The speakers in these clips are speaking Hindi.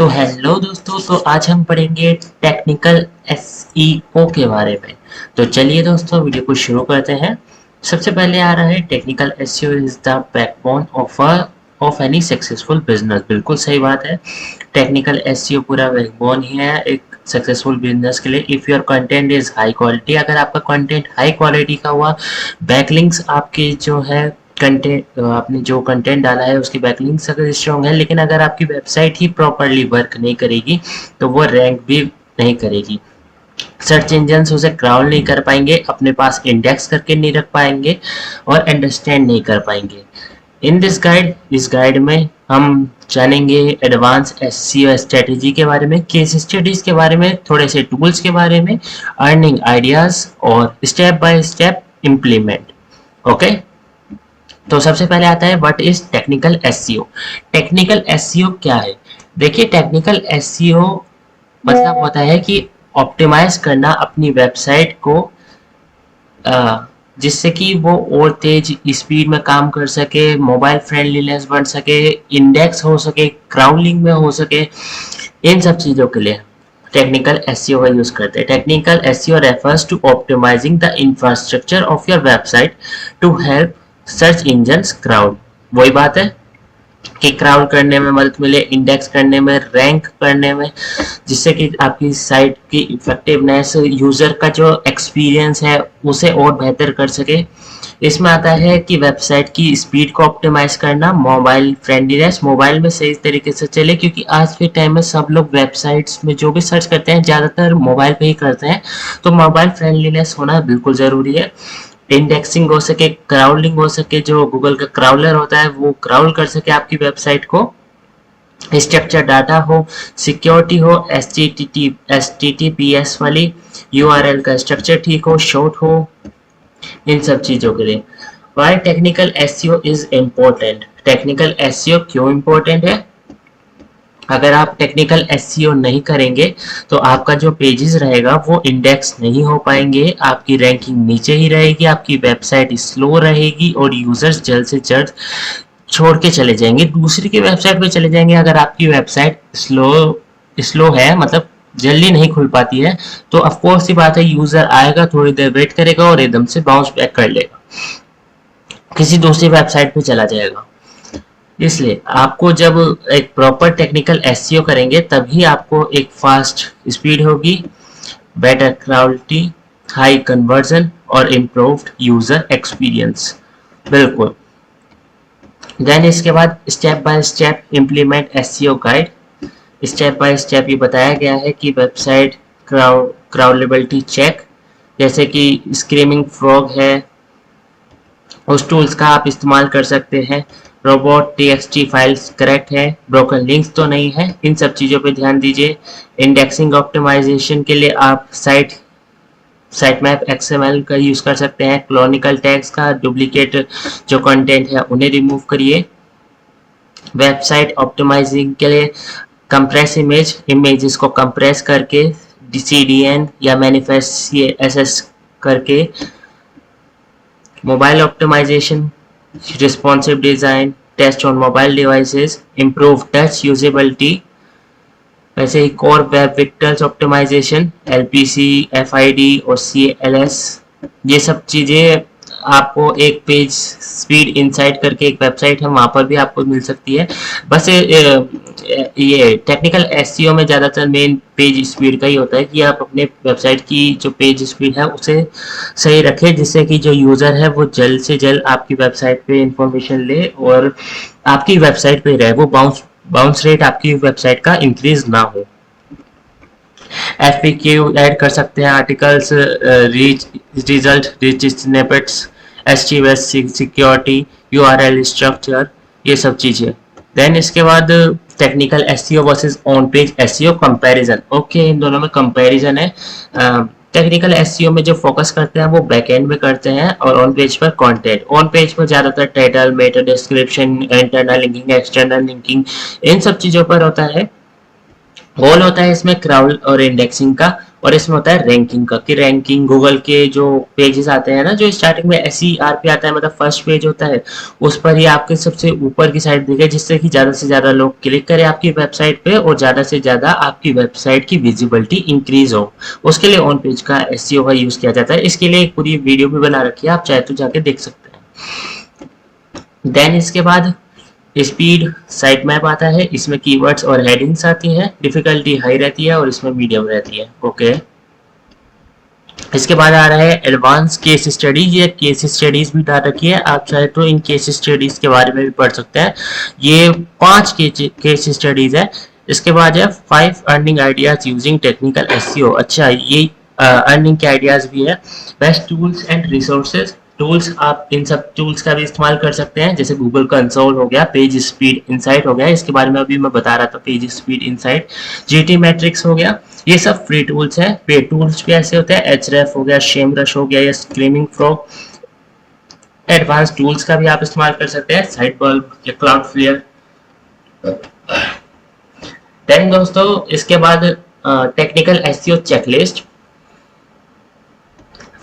तो हेलो दोस्तों, तो आज हम पढ़ेंगे टेक्निकल एसईओ के बारे में। तो चलिए दोस्तों, वीडियो को शुरू करते हैं। सबसे पहले आ रहा है technical SEO is the backbone of any successful business. बिल्कुल सही बात है, टेक्निकल एसईओ पूरा बैकबोन ही है एक सक्सेसफुल बिजनेस के लिए। If your content is high quality, अगर आपका कंटेंट हाई क्वालिटी का हुआ, बैकलिंक्स आपके जो है कंटेंट, आपने जो कंटेंट डाला है उसकी बैकलिंक्स अगर स्ट्रॉन्ग है, लेकिन अगर आपकी वेबसाइट ही प्रॉपरली वर्क नहीं करेगी तो वो रैंक भी नहीं करेगी। सर्च इंजन्स उसे क्राउल नहीं कर पाएंगे, अपने पास इंडेक्स करके नहीं रख पाएंगे और अंडरस्टैंड नहीं कर पाएंगे। इन इस गाइड में हम जानेंगे एडवांस एसईओ स्ट्रेटेजी के बारे में, केस स्टडीज के बारे में, थोड़े से टूल्स के बारे में, अर्निंग आइडियाज और step by step implement. Okay, तो सबसे पहले आता है what is technical SEO. Technical SEO क्या है? देखिए, टेक्निकल एसईओ मतलब होता है कि ऑप्टिमाइज करना अपनी वेबसाइट को, जिससे कि वो और तेज स्पीड में काम कर सके, मोबाइल फ्रेंडलीनेस बढ़ सके, इंडेक्स हो सके, क्राउडलिंग में हो सके। इन सब चीज़ों के लिए टेक्निकल एसईओ का यूज करते हैं। Technical SEO refers to optimizing the infrastructure of your website to help search engines crawl. वही बात है कि क्राउड करने में मदद मिले, इंडेक्स करने में, रैंक करने में, जिससे कि आपकी साइट की इफेक्टिवनेस, यूजर का जो एक्सपीरियंस है उसे और बेहतर कर सके। इसमें आता है कि वेबसाइट की स्पीड को ऑप्टिमाइज करना, मोबाइल फ्रेंडलीनेस, मोबाइल में सही तरीके से चले, क्योंकि आज के टाइम में सब लोग वेबसाइट्स में जो भी सर्च करते हैं ज़्यादातर मोबाइल पे ही करते हैं, तो मोबाइल फ्रेंडलीनेस होना बिल्कुल ज़रूरी है। इंडेक्सिंग हो सके, क्राउलिंग हो सके, जो गूगल का क्राउलर होता है वो क्राउल कर सके आपकी वेबसाइट को, स्ट्रक्चर डाटा हो, सिक्योरिटी हो, HTTPS वाली URL का स्ट्रक्चर ठीक हो, शॉर्ट हो, इन सब चीज़ों के लिए। Why technical SEO is important. Technical SEO क्यों इम्पोर्टेंट है? अगर आप टेक्निकल एसईओ नहीं करेंगे तो आपका जो पेजेस रहेगा वो इंडेक्स नहीं हो पाएंगे, आपकी रैंकिंग नीचे ही रहेगी, आपकी वेबसाइट स्लो रहेगी और यूजर्स जल्द से जल्द छोड़ के चले जाएंगे, दूसरी की वेबसाइट पे चले जाएंगे। अगर आपकी वेबसाइट स्लो है, मतलब जल्दी नहीं खुल पाती है, तो ऑफकोर्स सी बात है, यूजर आएगा, थोड़ी देर वेट करेगा और एकदम से बाउंस बैक कर लेगा, किसी दूसरी वेबसाइट पे चला जाएगा। इसलिए आपको जब एक प्रॉपर टेक्निकल एसईओ करेंगे तभी आपको एक फास्ट स्पीड होगी, बेटर क्वालिटी, हाई कन्वर्जन और इम्प्रूव्ड यूजर एक्सपीरियंस। बिल्कुल। देन इसके बाद step by step implement SEO guide. Step by step ये बताया गया है कि वेबसाइट क्राउलेबिलिटी चेक, जैसे कि स्क्रीमिंग फ्रॉग है, उस टूल्स का आप इस्तेमाल कर सकते हैं। रोबोट TXT फाइल्स करेक्ट है, ब्रोकन लिंक्स तो नहीं है, इन सब चीज़ों पे ध्यान दीजिए। इंडेक्सिंग ऑप्टिमाइजेशन के लिए आप साइट मैप XML का यूज़ कर सकते हैं। क्लोनिकल टैग्स का, डुप्लीकेट जो कंटेंट है उन्हें रिमूव करिए। वेबसाइट ऑप्टिमाइजिंग के लिए कंप्रेस इमेजेस को कंप्रेस करके CDN या मैनिफेस्ट CSS करके। Mobile optimization, responsive design, test on mobile devices, improve touch usability। वैसे ही core web vitals optimization, LPC, FID और CLS, ये सब चीज़ें आपको एक पेज स्पीड इनसाइट करके एक वेबसाइट है, वहाँ पर भी आपको मिल सकती है। बस ये टेक्निकल एसईओ में ज़्यादातर मेन पेज स्पीड का ही होता है कि आप अपने वेबसाइट की जो पेज स्पीड है उसे सही रखें, जिससे कि जो यूज़र है वो जल्द से जल्द आपकी वेबसाइट पे इंफॉर्मेशन ले और आपकी वेबसाइट पे रहे, वो बाउंस रेट आपकी वेबसाइट का इंक्रीज ना हो। FAQ ऐड कर सकते हैं, articles, result, rich snippets, HTTPS security, URL structure, ये सब चीज़ें। देन इसके बाद technical SEO versus on page SEO comparison. Okay, इन दोनों में कंपैरिजन है। टेक्निकल एसईओ में जो फोकस करते हैं वो बैक एंड में करते हैं और ऑन पेज पर कंटेंट। ऑन पेज पर ज़्यादातर title, meta description, internal linking, external linking, इन सब चीज़ों पर होता है। गोल होता है इसमें क्राउड और इंडेक्सिंग का, और इसमें होता है रैंकिंग का, कि रैंकिंग गूगल के जो पेजेस आते हैं ना, जो स्टार्टिंग में SER पे आता है, मतलब फर्स्ट पेज होता है, उस पर ही आपके सबसे ऊपर की साइड दिखे, जिससे कि ज़्यादा से ज़्यादा लोग क्लिक करें आपकी वेबसाइट पे और ज़्यादा से ज़्यादा आपकी वेबसाइट की विजिबिलिटी इंक्रीज हो। उसके लिए ऑन पेज का SEO का यूज़ किया जाता है। इसके लिए एक पूरी वीडियो भी बना रखी है, आप चाहे तो जाके देख सकते हैं। देन इसके बाद स्पीड साइट मैप आता है, इसमें कीवर्ड्स और हेडिंग्स आती हैं, डिफिकल्टी हाई रहती है और इसमें मीडियम रहती है। ओके, इसके बाद आ रहा है एडवांस केस स्टडीज। ये केस स्टडीज भी डाल रखी है, आप चाहे तो इन केस स्टडीज के बारे में भी पढ़ सकते हैं। ये 5 केस स्टडीज है। इसके बाद है 5 earning ideas using technical SEO। अच्छा, ये अर्निंग के आइडियाज भी है। Best tools and resources, tools आप इन सब टूल्स का भी इस्तेमाल कर सकते हैं, जैसे गूगल कंसोल हो गया, पेज स्पीड इनसाइट हो गया, इसके बारे में अभी मैं बता रहा था, page speed insight, GT matrix हो गया, ये सब फ्री टूल्स हैं। पेड टूल्स भी ऐसे होते हैं, Href हो गया, SEMrush हो गया या स्क्रीमिंग फ्रॉग। एडवांस टूल्स का भी आप इस्तेमाल कर सकते हैं, साइटबल्ब या क्लाउडफ्लेयर। देन दोस्तों इसके बाद technical SEO checklist,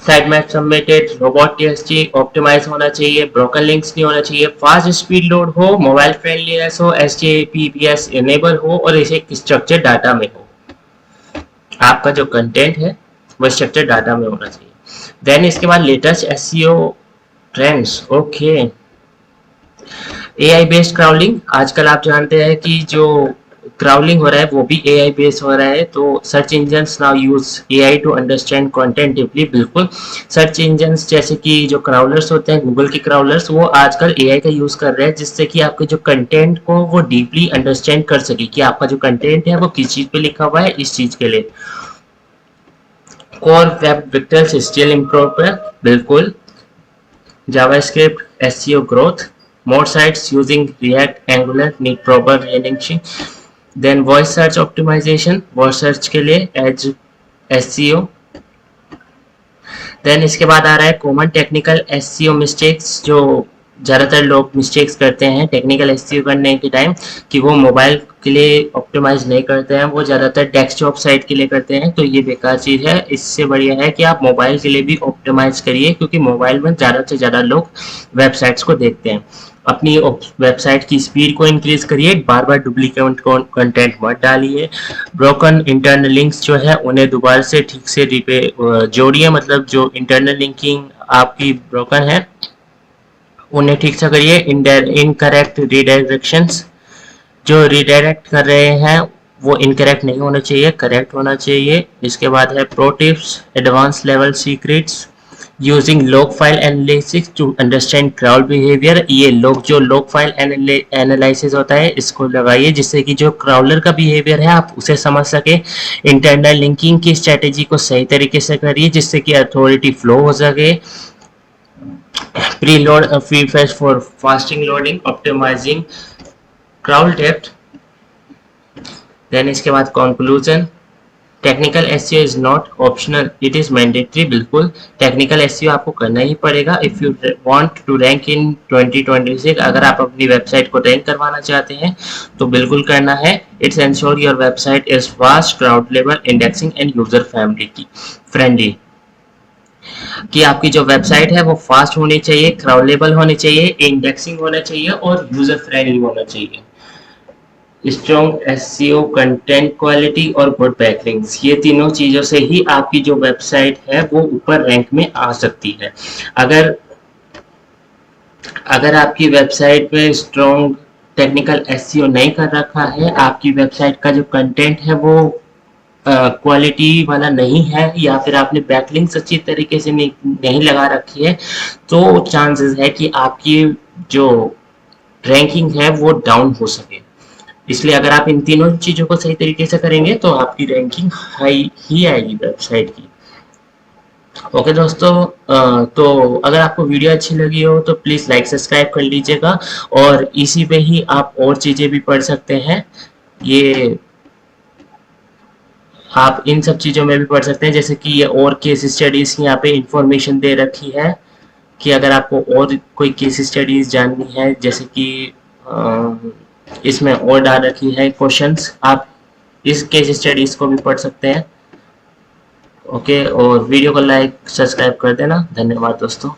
site map submitted, robot TXT optimize होना चाहिए, ब्रोकन लिंक्स नहीं होना चाहिए, फास्ट स्पीड लोड हो, मोबाइल फ्रेंडलीनेस हो, HTTPS इनेबल हो और इसे स्ट्रक्चर डाटा में हो। आपका जो कंटेंट है वो स्ट्रक्चर डाटा में होना चाहिए। देन इसके बाद latest SEO trends. Okay, AI based crawling, आजकल आप जानते हैं कि जो क्राउलिंग हो रहा है वो भी AI बेस्ड हो रहा है। तो search engines now use AI to understand content deeply. बिल्कुल, सर्च इंजन्स जैसे कि जो क्राउलर्स होते हैं, गूगल के क्राउलर्स, वो आजकल AI का यूज कर रहे हैं, जिससे कि आपके जो कंटेंट को वो डीपली अंडरस्टैंड कर सके कि आपका जो कंटेंट है वो किस चीज पे लिखा हुआ है, इस चीज के लिए। Core web Victus still improve है, बिल्कुल। JavaScript SEO growth, more sites using React, Angular need proper indexing. Then voice search optimization, voice search के लिए Edge SEO। देन इसके बाद आ रहा है कॉमन टेक्निकल SEO मिस्टेक्स, जो ज़्यादातर लोग मिस्टेक्स करते हैं टेक्निकल SEO करने के टाइम, कि वो मोबाइल के लिए ऑप्टिमाइज नहीं करते हैं, वो ज़्यादातर डेस्कटॉप साइट के लिए करते हैं। तो ये बेकार चीज़ है, इससे बढ़िया है कि आप मोबाइल के लिए भी ऑप्टिमाइज करिए, क्योंकि मोबाइल में ज़्यादा से ज़्यादा लोग वेबसाइट्स को देखते हैं। अपनी वेबसाइट की स्पीड को इंक्रीज करिए, बार बार डुप्लीकेट कंटेंट मत डालिए। ब्रोकन इंटरनल लिंक्स जो है उन्हें दोबारा से ठीक से जोड़िए, मतलब जो इंटरनल लिंकिंग आपकी ब्रोकन है उन्हें ठीक से करिए। इनकरेक्ट रिडायरेक्शंस, जो रिडायरेक्ट कर रहे हैं वो इनकरेक्ट नहीं होना चाहिए, करेक्ट होना चाहिए। इसके बाद है pro tips, advance level secrets, using log file analysis to understand crawl behaviour. ये लॉग फाइल एनालिसिस होता है, इसको लगाइए, जिससे कि जो क्राउलर का बिहेवियर है आप उसे समझ सके। इंटरनल लिंकिंग की स्ट्रेटेजी को सही तरीके से करिए, जिससे कि अथॉरिटी फ्लो हो सके। Preload prefetch for fasting loading, optimizing crawl depth. Then इसके बाद conclusion, technical SEO is not optional, it is mandatory. बिल्कुल, टेक्निकल SEO आपको करना ही पड़ेगा if you want to rank in 2026। अगर आप अपनी वेबसाइट को रैंक करवाना चाहते हैं तो बिल्कुल करना है। It's ensure your website is fast, crowd level, indexing and user friendly, कि आपकी जो वेबसाइट है वो फास्ट होनी चाहिए, क्राउडेबल होनी चाहिए, इंडेक्सिंग होना चाहिए और यूजर फ्रेंडली होना चाहिए। स्ट्रॉन्ग SEO, कंटेंट क्वालिटी और गुड बैकलिंक्स, ये तीनों चीजों से ही आपकी जो वेबसाइट है वो ऊपर रैंक में आ सकती है। अगर आपकी वेबसाइट में स्ट्रॉन्ग टेक्निकल SEO नहीं कर रखा है, आपकी वेबसाइट का जो कंटेंट है वो क्वालिटी वाला नहीं है, या फिर आपने बैकलिंक्स अच्छी तरीके से नहीं लगा रखी है, तो चांसेस है कि आपकी जो रैंकिंग है वो डाउन हो सके। इसलिए अगर आप इन तीनों चीजों को सही तरीके से करेंगे तो आपकी रैंकिंग हाई ही आएगी वेबसाइट की। ओके दोस्तों, तो अगर आपको वीडियो अच्छी लगी हो तो प्लीज़ लाइक सब्सक्राइब कर लीजिएगा, और इसी पे ही आप और चीज़ें भी पढ़ सकते हैं। ये आप इन सब चीज़ों में भी पढ़ सकते हैं, जैसे कि ये और केस स्टडीज़ यहाँ पे इंफॉर्मेशन दे रखी है, कि अगर आपको और कोई केस स्टडीज़ जाननी है, जैसे कि इसमें और डाल रखी है क्वेश्चंस, आप इस केस स्टडीज़ को भी पढ़ सकते हैं। ओके, और वीडियो को लाइक सब्सक्राइब कर देना। धन्यवाद दोस्तों।